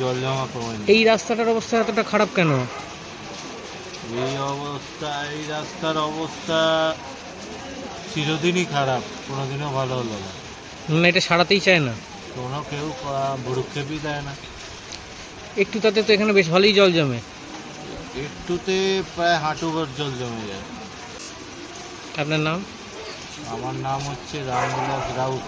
জল জমা কমেনি। এই রাস্তাটার অবস্থা এতটা খারাপ কেন? এই রাস্তার অবস্থা চিরদিনই খারাপ, কোনোদিনও ভালো হলো না। না, এটা সারাতেই চায় না। কেউ ভ্রুক্ষেপই দেয় না। একটু তাতে তো এখানে বেশ ভালোই জল জমে। একটুতে প্রায় হাঁটুভর জল জমে যায়। আপনার নাম? আমার নাম হচ্ছে রামবিলাস রাউত।